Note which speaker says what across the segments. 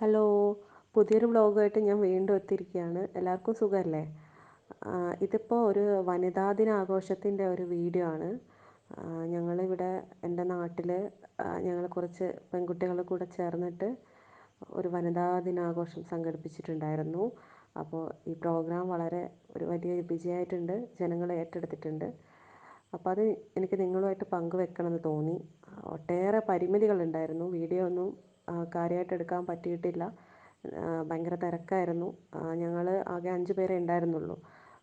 Speaker 1: Hello, പുതിയൊരു വ്ളോഗുമായിട്ട് ഞാൻ വീണ്ടും എത്തിയിരിക്കുകയാണ്. എല്ലാവർക്കും സുഖമല്ലേ? ഇതിപ്പോൾ ഒരു വനിതാ ദിനാഘോഷത്തിൻ്റെ ഒരു വീഡിയോ ആണ്. ഞങ്ങളിവിടെ എൻ്റെ നാട്ടിൽ ഞങ്ങൾ കുറച്ച് പെൺകുട്ടികൾ കൂടെ ചേർന്നിട്ട് ഒരു വനിതാ ദിനാഘോഷം സംഘടിപ്പിച്ചിട്ടുണ്ടായിരുന്നു. അപ്പോൾ ഈ പ്രോഗ്രാം വളരെ വലിയ വിജയമായിട്ടുണ്ട്, ജനങ്ങൾ ഏറ്റെടുത്തിട്ടുണ്ട്. അപ്പോൾ അത് എനിക്ക് നിങ്ങളുമായിട്ട് പങ്കുവെക്കണമെന്ന് തോന്നി. ഒട്ടേറെ പരിമിതികളുണ്ടായിരുന്നു, വീഡിയോ ഒന്നും കാര്യമായിട്ട് എടുക്കാൻ പറ്റിയിട്ടില്ല. ഭയങ്കര തിരക്കായിരുന്നു. ഞങ്ങൾ ആകെ 5 പേരെ ഉണ്ടായിരുന്നുള്ളൂ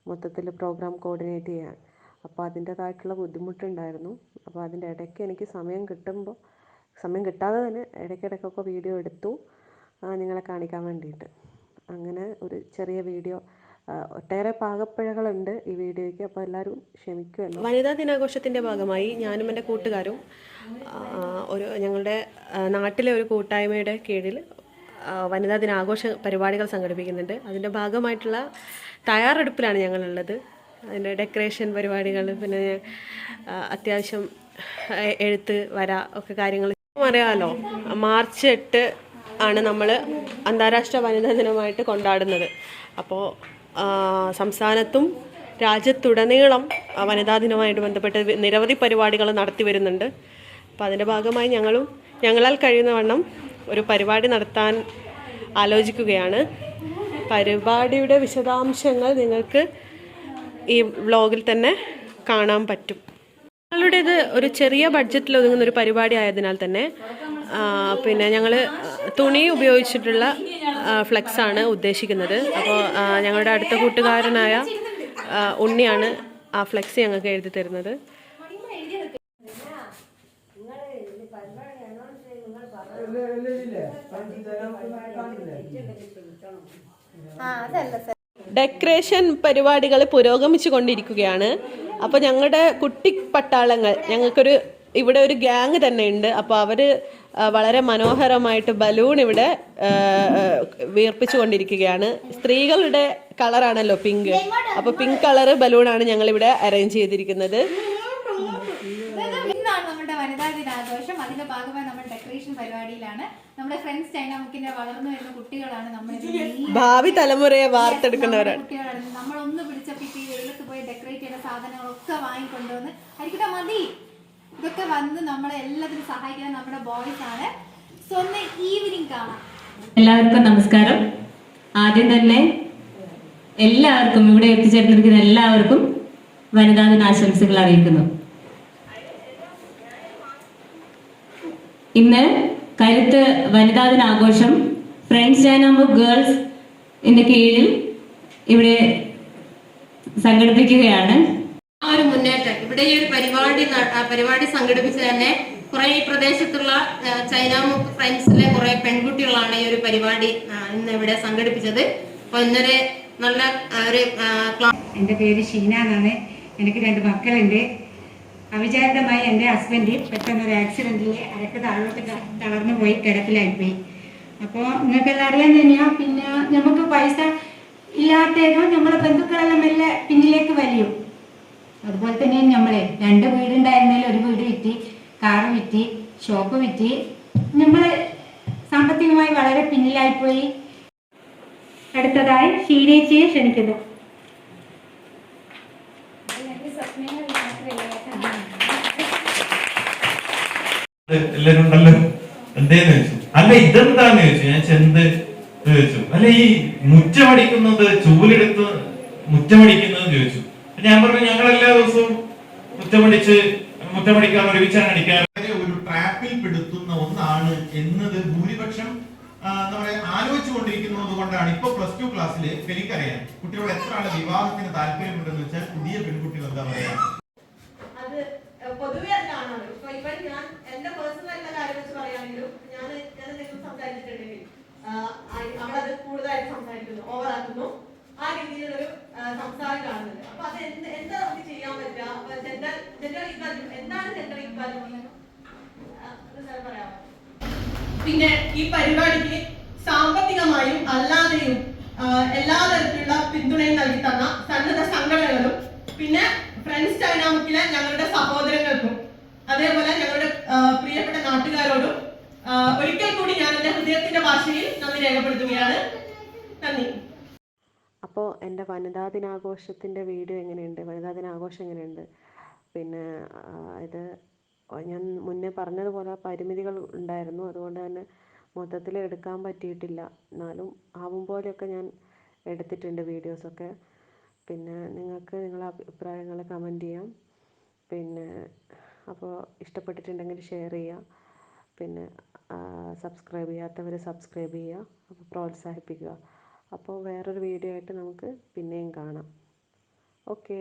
Speaker 1: മൊത്തത്തിൽ പ്രോഗ്രാം കോർഡിനേറ്റ് ചെയ്യാൻ. അപ്പോൾ അതിൻ്റേതായിട്ടുള്ള ബുദ്ധിമുട്ടുണ്ടായിരുന്നു. അപ്പോൾ അതിൻ്റെ ഇടയ്ക്ക് എനിക്ക് സമയം കിട്ടാതെ തന്നെ ഇടയ്ക്കിടയ്ക്കൊക്കെ വീഡിയോ എടുത്തു നിങ്ങളെ കാണിക്കാൻ വേണ്ടിയിട്ട്. അങ്ങനെ ഒരു ചെറിയ വീഡിയോ. ഒട്ടേറെ പാകപ്പിഴകളുണ്ട് ഈ വീഡിയോയ്ക്ക്, അപ്പോൾ എല്ലാവരും ക്ഷമിക്കുമല്ലോ. വനിതാ ദിനാഘോഷത്തിൻ്റെ ഭാഗമായി ഞാനും എൻ്റെ കൂട്ടുകാരും ഞങ്ങളുടെ നാട്ടിലെ ഒരു കൂട്ടായ്മയുടെ കീഴിൽ വനിതാ ദിനാഘോഷ പരിപാടികൾ സംഘടിപ്പിക്കുന്നുണ്ട്. അതിൻ്റെ ഭാഗമായിട്ടുള്ള തയ്യാറെടുപ്പിലാണ് ഞങ്ങളുള്ളത്. അതിൻ്റെ ഡെക്കറേഷൻ പരിപാടികൾ, പിന്നെ അത്യാവശ്യം എഴുത്ത് വര ഒക്കെ കാര്യങ്ങൾ അറിയാമല്ലോ. മാർച്ച് 8 ആണ് നമ്മൾ അന്താരാഷ്ട്ര വനിതാ ദിനമായിട്ട് കൊണ്ടാടുന്നത്. അപ്പോൾ സംസ്ഥാനത്തും രാജ്യത്തുടനീളം വനിതാ ദിനവുമായിട്ട് ബന്ധപ്പെട്ട് നിരവധി പരിപാടികൾ നടത്തി വരുന്നുണ്ട്. അപ്പോൾ അതിൻ്റെ ഭാഗമായി ഞങ്ങളാൽ കഴിയുന്ന വണ്ണം ഒരു പരിപാടി നടത്താൻ ആലോചിക്കുകയാണ്. പരിപാടിയുടെ വിശദാംശങ്ങൾ നിങ്ങൾക്ക് ഈ വ്ളോഗിൽ തന്നെ കാണാൻ പറ്റും. ഞങ്ങളുടേത് ഒരു ചെറിയ ബഡ്ജറ്റിൽ ഒതുങ്ങുന്നൊരു പരിപാടി ആയതിനാൽ തന്നെ പിന്നെ ഞങ്ങൾ തുണി ഉപയോഗിച്ചിട്ടുള്ള ഫ്ലെക്സാണ് ഉദ്ദേശിക്കുന്നത്. അപ്പോൾ ഞങ്ങളുടെ അടുത്ത കൂട്ടുകാരനായ ഉണ്ണിയാണ് ആ ഫ്ലെക്സ് ഞങ്ങൾക്ക് എഴുതി തരുന്നത്. ഡെക്കറേഷൻ പരിപാടികൾ പുരോഗമിച്ചു കൊണ്ടിരിക്കുകയാണ്. അപ്പോൾ ഞങ്ങളുടെ കുട്ടി പട്ടാളങ്ങൾ, ഇവിടെ ഒരു ഗ്യാങ് തന്നെ ഉണ്ട്. അപ്പോൾ അവർ വളരെ മനോഹരമായിട്ട് ബലൂൺ ഇവിടെ വീർപ്പിച്ചു കൊണ്ടിരിക്കുകയാണ്. സ്ത്രീകളുടെ കളറാണല്ലോ പിങ്ക്, അപ്പോൾ പിങ്ക് കളർ ബലൂണാണ് ഞങ്ങളിവിടെ അറേഞ്ച് ചെയ്തിരിക്കുന്നത്.
Speaker 2: നമ്മുടെ വനിതാ ദിനാഘോഷം, അതിന്റെ ഭാഗമായി നമ്മൾ ഡെക്കറേഷൻ പരിപാടിയിലാണ്. നമ്മുടെ ഫ്രണ്ട്സ് ചൈനാമുക്കിന്റെ വളർന്നു വരുന്ന കുട്ടികളാണ്, നമ്മൾ
Speaker 1: ഭാവി തലമുറയെ വാർത്തെടുക്കുന്നവരാണ്.
Speaker 2: കുട്ടികളാണ്. നമ്മളൊന്ന് പിടിച്ചപ്പോൾ ഈ വെയിലത്ത് പോയി ഡെക്കറേറ്റ് ചെയ്യുന്ന സാധനങ്ങളൊക്കെ വാങ്ങിക്കൊണ്ടുവന്ന് അരിക്കട്ടെ മതി ഇതൊക്കെ വന്ന് നമ്മളെ എല്ലാത്തിനും സഹായിക്കാൻ നമ്മുടെ ബോയ്സ് ആണ്. സോ ഒന്ന് ഈവനിങ് കാണാം.
Speaker 3: എല്ലാവർക്കും നമസ്കാരം. ആദ്യം തന്നെ എല്ലാവർക്കും ഇവിടെ എത്തിച്ചേർന്നിരിക്കുന്ന എല്ലാവർക്കും വനിതാ ദിനാശംസകൾ അറിയിക്കുന്നു. ഇന്ന് കരുത്ത് വനിതാ ദിനാഘോഷം ഫ്രണ്ട്സ് ചൈനാമുക്ക് ഗേൾസ് കീഴിൽ ഇവിടെ സംഘടിപ്പിക്കുകയാണ്.
Speaker 4: ആ ഒരു മുന്നേറ്റം ഇവിടെ ഈ ഒരു പരിപാടി സംഘടിപ്പിച്ച് തന്നെ കുറെ ഈ പ്രദേശത്തുള്ള ചൈനാമുക്ക് ഫ്രണ്ട്സിലെ കുറെ പെൺകുട്ടികളാണ് ഈ ഒരു പരിപാടി ഇന്ന് ഇവിടെ സംഘടിപ്പിച്ചത്. അപ്പൊ ഇന്നലെ നല്ല ഒരു
Speaker 5: എൻ്റെ പേര് ഷീന എന്നാണ്. എനിക്ക് 2 മക്കളുണ്ട്. അവിചാരിതമായി എൻ്റെ ഹസ്ബൻഡ് പെട്ടെന്നൊരു ആക്സിഡൻറ്റിൽ അരക്ക് താഴോട്ട് തളർന്നു പോയി, കിടപ്പിലായിപ്പോയി. അപ്പോൾ നിങ്ങൾക്കെല്ലാം അറിയാൻ തന്നെയാ. പിന്നെ നമുക്ക് പൈസ ഇല്ലാത്തതും നമ്മളെ ബന്ധുക്കളെല്ലാം മെല്ലെ പിന്നിലേക്ക് വലിയും. അതുപോലെ തന്നെ നമ്മളെ 2 വീടുണ്ടായിരുന്നതിൽ ഒരു വീട് വിറ്റ്, കാറ് വിറ്റ്, ഷോപ്പ് വിറ്റ്, നമ്മൾ സാമ്പത്തികമായി വളരെ പിന്നിലായിപ്പോയി. അടുത്തതായി ഷീനേച്ചിയെ ക്ഷണിക്കുന്നു.
Speaker 6: എല്ലാരും ഉണ്ടല്ലോ, എന്തേന്ന് ചോദിച്ചു. അല്ല ഇതെന്താന്ന് ചോദിച്ചു. ഞാൻ ചെന്ത് ചോദിച്ചു. അല്ല ഈ മുറ്റമടിക്കുന്നത്, ചൂലെടുത്ത് മുറ്റമടിക്കുന്നത് ചോദിച്ചു. ഞാൻ പറഞ്ഞു ഞങ്ങൾ എല്ലാ ദിവസവും മുറ്റമടിക്കാൻ ഒരുമിച്ചാണ് അടിക്കാൻ. ഒരു ട്രാപ്പിൽ പെടുത്തുന്ന ഒന്നാണ് എന്നത് ഭൂരിപക്ഷം നമ്മളെ ആലോചിച്ചുകൊണ്ടിരിക്കുന്നത് കൊണ്ടാണ് ഇപ്പൊ +2 ക്ലാസ്സിൽ എനിക്കറിയാം കുട്ടികളോട് എത്ര ആള് വിവാഹത്തിന് താല്പര്യമുണ്ടെന്ന് വെച്ചാൽ പുതിയ പെൺകുട്ടികൾ എന്താ പറയാ.
Speaker 4: അത് പൊതുവെ അതാണ്. ഇപ്പൊ ഇവൻ ഞാൻ എന്റെ പേഴ്സണൽ കാര്യം വെച്ച് പറയുകയാണെങ്കിലും ഞാൻ എന്തെങ്കിലും സംസാരിച്ചിട്ടുണ്ടെങ്കിൽ അവളത് കൂടുതലായിട്ട് സംസാരിക്കുന്നു, ഓവറാക്കുന്നു, ആ രീതിയിലൊരു സംസാരം കാണുന്നുണ്ട്. അപ്പൊ അത് എന്താ നമുക്ക് ചെയ്യാൻ പറ്റുക? ജെൻഡർ ഈക്വാലിറ്റി എന്താണ്? ജെൻഡർ ഈക്വാലിറ്റി പറയാമോ? പിന്നെ ഈ പരിപാടിക്ക് സാമ്പത്തികമായും അല്ലാതെയും എല്ലാ തരത്തിലുള്ള പിന്തുണയും നൽകി തന്ന സന്നദ്ധ സംഘടനകളും പിന്നെ ഫ്രണ്ട്സ് ചൈനാമുക്കിലെ ഞങ്ങളുടെ സഹോദരങ്ങൾക്കും അതേപോലെ ഞങ്ങളുടെ പ്രിയപ്പെട്ട നാട്ടുകാരോടും ഒരിക്കൽ കൂടി ഞാൻ എൻ്റെ ഹൃദയത്തിന്റെ ഭാഷയിൽ നന്ദി രേഖപ്പെടുത്തുകയാണ്. നന്ദി.
Speaker 1: അപ്പോൾ എൻ്റെ വനിതാ ദിനാഘോഷത്തിൻ്റെ വീഡിയോ എങ്ങനെയുണ്ട്, വനിതാ ദിനാഘോഷം എങ്ങനെയുണ്ട്? പിന്നെ ഇത് ഞാൻ മുന്നേ പറഞ്ഞതുപോലെ പരിമിതികൾ ഉണ്ടായിരുന്നു, അതുകൊണ്ട് തന്നെ മൊത്തത്തിൽ എടുക്കാൻ പറ്റിയിട്ടില്ല. എന്നാലും ആവും പോലെയൊക്കെ ഞാൻ എടുത്തിട്ടുണ്ട് വീഡിയോസൊക്കെ. പിന്നെ നിങ്ങൾക്ക് നിങ്ങളുടെ അഭിപ്രായങ്ങൾ കമൻറ്റ് ചെയ്യാം. പിന്നെ അപ്പോൾ ഇഷ്ടപ്പെട്ടിട്ടുണ്ടെങ്കിൽ ഷെയർ ചെയ്യുക. പിന്നെ സബ്സ്ക്രൈബ് ചെയ്യാത്തവർ സബ്സ്ക്രൈബ് ചെയ്യുക, അപ്പോൾ പ്രോത്സാഹിപ്പിക്കുക. അപ്പോൾ വേറൊരു വീഡിയോ ആയിട്ട് നമുക്ക് പിന്നെയും കാണാം. ഓക്കേ.